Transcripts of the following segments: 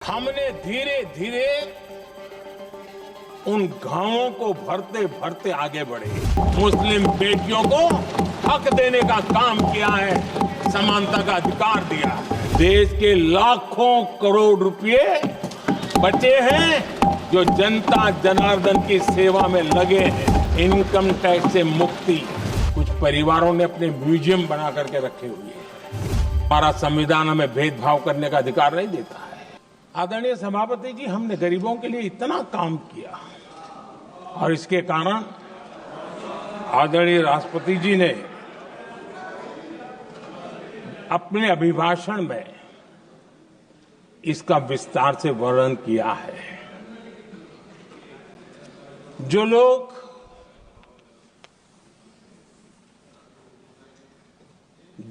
हमने धीरे धीरे उन घावों को भरते भरते आगे बढ़े। मुस्लिम बेटियों को हक देने का काम किया है, समानता का अधिकार दिया है। देश के लाखों करोड़ रुपए बचे हैं जो जनता जनार्दन की सेवा में लगे हैं। इनकम टैक्स से मुक्ति कुछ परिवारों ने अपने म्यूजियम बना करके रखे हुए हैं। हमारा संविधान हमें भेदभाव करने का अधिकार नहीं देता है। आदरणीय सभापति जी, हमने गरीबों के लिए इतना काम किया और इसके कारण आदरणीय राष्ट्रपति जी ने अपने अभिभाषण में इसका विस्तार से वर्णन किया है। जो लोग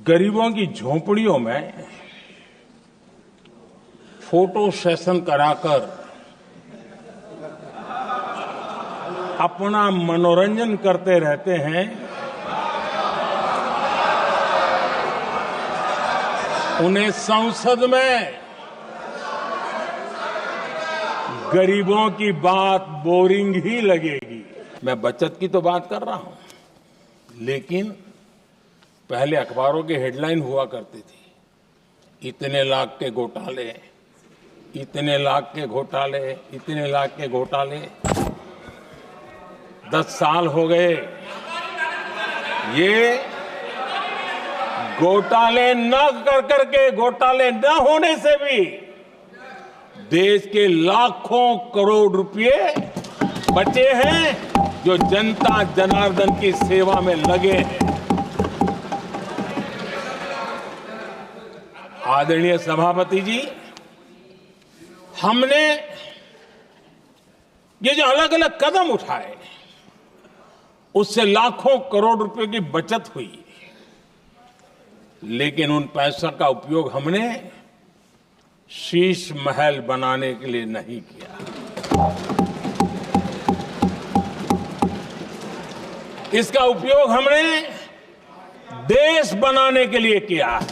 गरीबों की झोपड़ियों में फोटो सेशन कराकर अपना मनोरंजन करते रहते हैं, उन्हें संसद में गरीबों की बात बोरिंग ही लगेगी। मैं बचत की तो बात कर रहा हूं, लेकिन पहले अखबारों के हेडलाइन हुआ करती थी, इतने लाख के घोटाले, इतने लाख के घोटाले, इतने लाख के घोटाले। 10 साल हो गए, ये घोटाले न कर करके, घोटाले न होने से भी देश के लाखों करोड़ रुपए बचे हैं जो जनता जनार्दन की सेवा में लगे हैं। आदरणीय सभापति जी, हमने ये जो अलग अलग कदम उठाए उससे लाखों करोड़ रुपए की बचत हुई, लेकिन उन पैसों का उपयोग हमने शीश महल बनाने के लिए नहीं किया। इसका उपयोग हमने देश बनाने के लिए किया है।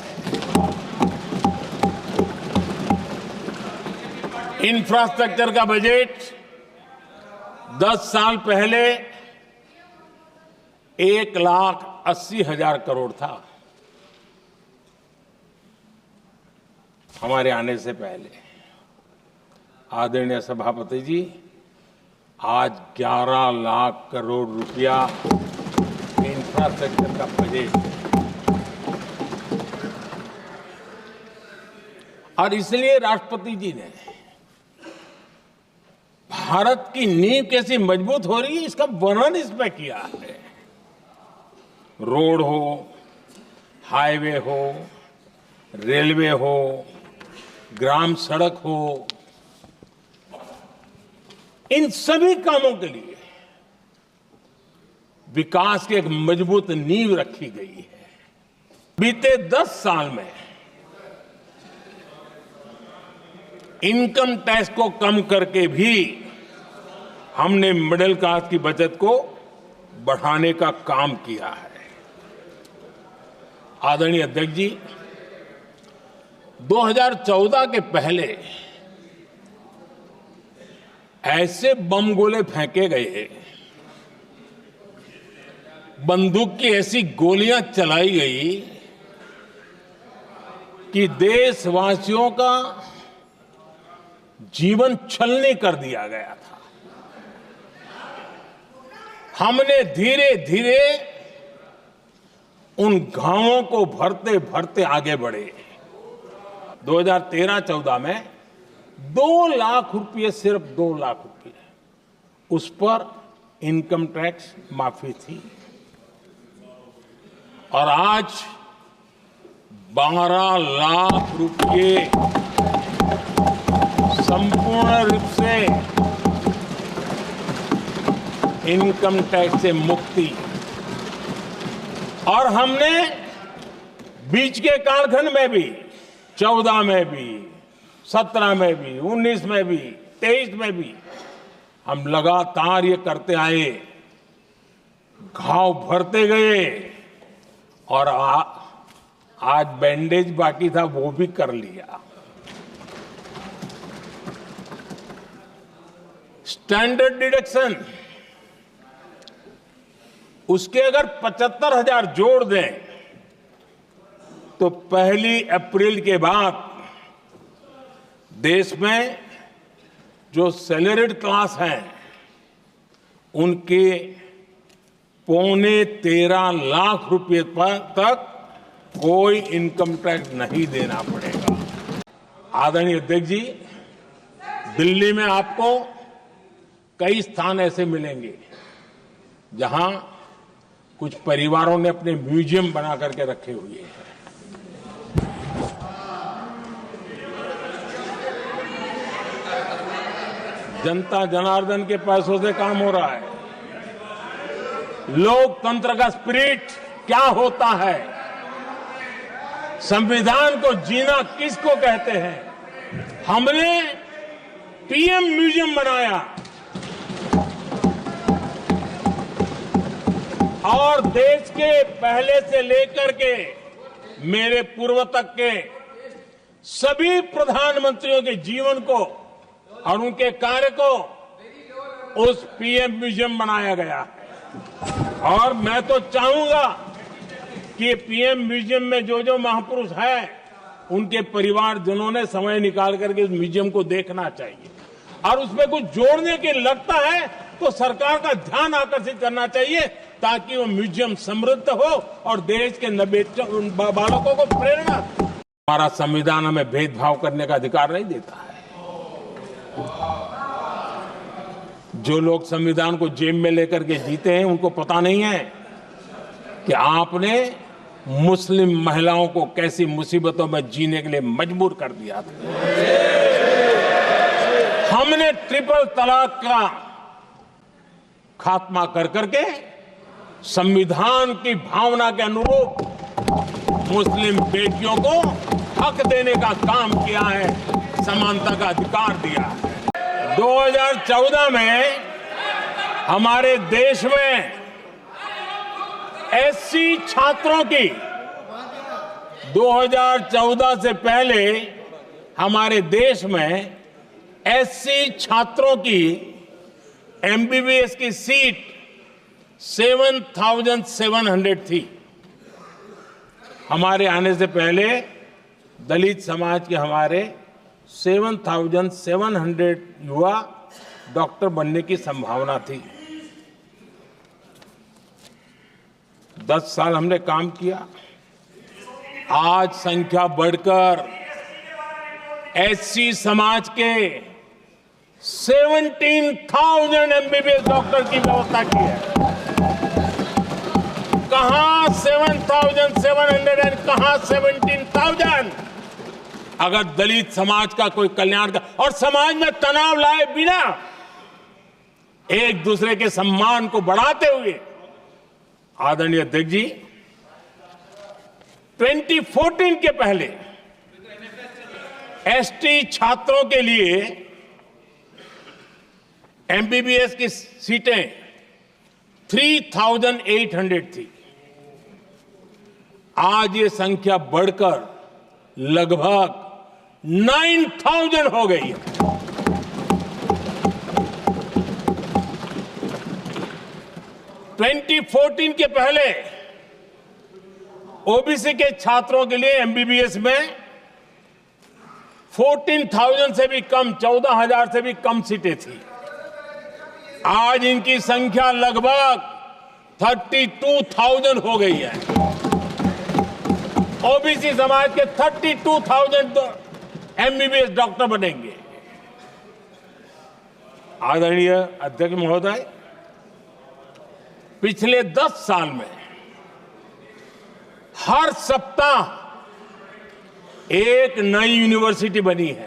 इंफ्रास्ट्रक्चर का बजट 10 साल पहले 1,80,000 करोड़ था, हमारे आने से पहले। आदरणीय सभापति जी, आज 11 लाख करोड़ रुपया इंफ्रास्ट्रक्चर का बजट, और इसलिए राष्ट्रपति जी ने भारत की नींव कैसी मजबूत हो रही है इसका वर्णन इसमें किया है। रोड हो, हाईवे हो, रेलवे हो, ग्राम सड़क हो, इन सभी कामों के लिए विकास की एक मजबूत नींव रखी गई है। बीते 10 साल में इनकम टैक्स को कम करके भी हमने मिडिल क्लास की बचत को बढ़ाने का काम किया है। आदरणीय अध्यक्ष जी, 2014 के पहले ऐसे बम गोले फेंके गए, बंदूक की ऐसी गोलियां चलाई गई कि देशवासियों का जीवन छलनी कर दिया गया था। हमने धीरे धीरे उन घावों को भरते भरते आगे बढ़े। 2013-14 में 2 लाख रुपये, सिर्फ 2 लाख रुपये, उस पर इनकम टैक्स माफी थी, और आज 12 लाख रुपये संपूर्ण रूप से इनकम टैक्स से मुक्ति। और हमने बीच के कालखंड में भी, 14 में भी, 17 में भी, 19 में भी, 23 में भी हम लगातार ये करते आए, घाव भरते गए, और आज बैंडेज बाकी था वो भी कर लिया। स्टैंडर्ड डिडक्शन उसके अगर 75,000 जोड़ दें तो 1 अप्रैल के बाद देश में जो सैलरीड क्लास हैं उनके 13.25 लाख रुपए तक कोई इनकम टैक्स नहीं देना पड़ेगा। आदरणीय अध्यक्ष जी, दिल्ली में आपको कई स्थान ऐसे मिलेंगे जहां कुछ परिवारों ने अपने म्यूजियम बना करके रखे हुए हैं। जनता जनार्दन के पैसों से काम हो रहा है। लोकतंत्र का स्पिरिट क्या होता है, संविधान को जीना किसको कहते हैं, हमने पीएम म्यूजियम बनाया और देश के पहले से लेकर के मेरे पूर्व तक के सभी प्रधानमंत्रियों के जीवन को और उनके कार्य को उस पीएम म्यूजियम बनाया गया है। और मैं तो चाहूंगा कि पीएम म्यूजियम में जो जो महापुरुष हैं उनके परिवारजनों ने समय निकाल करके उस म्यूजियम को देखना चाहिए और उसमें कुछ जोड़ने के लगता है तो सरकार का ध्यान आकर्षित करना चाहिए ताकि वो म्यूजियम समृद्ध हो और देश के बालकों को प्रेरणा। हमारा संविधान हमें भेदभाव करने का अधिकार नहीं देता है। जो लोग संविधान को जेब में लेकर के जीते हैं उनको पता नहीं है कि आपने मुस्लिम महिलाओं को कैसी मुसीबतों में जीने के लिए मजबूर कर दिया था। हमने ट्रिपल तलाक का खात्मा कर करके संविधान की भावना के अनुरूप मुस्लिम बेटियों को हक देने का काम किया है, समानता का अधिकार दिया है। 2014 में हमारे देश में एससी छात्रों की 2014 से पहले हमारे देश में एससी छात्रों की एमबीबीएस की सीट 7,700 थी। हमारे आने से पहले दलित समाज के हमारे 7,700 युवा डॉक्टर बनने की संभावना थी। 10 साल हमने काम किया, आज संख्या बढ़कर एससी समाज के 17,000 एमबीबीएस डॉक्टर की व्यवस्था की है। कहां 7,700 और कहां 17,000। अगर दलित समाज का कोई कल्याण का और समाज में तनाव लाए बिना एक दूसरे के सम्मान को बढ़ाते हुए, आदरणीय अध्यक्ष जी, 2014 के पहले एसटी छात्रों के लिए एमबीबीएस की सीटें 3,800 थी। आज ये संख्या बढ़कर लगभग 9,000 हो गई है। (2014) के पहले ओबीसी के छात्रों के लिए एमबीबीएस में 14,000 से भी कम, 14,000 से भी कम सीटें थी। आज इनकी संख्या लगभग 32,000 हो गई है। ओबीसी समाज के 32,000 एमबीबीएस डॉक्टर बनेंगे। आदरणीय अध्यक्ष महोदय, पिछले 10 साल में हर सप्ताह एक नई यूनिवर्सिटी बनी है।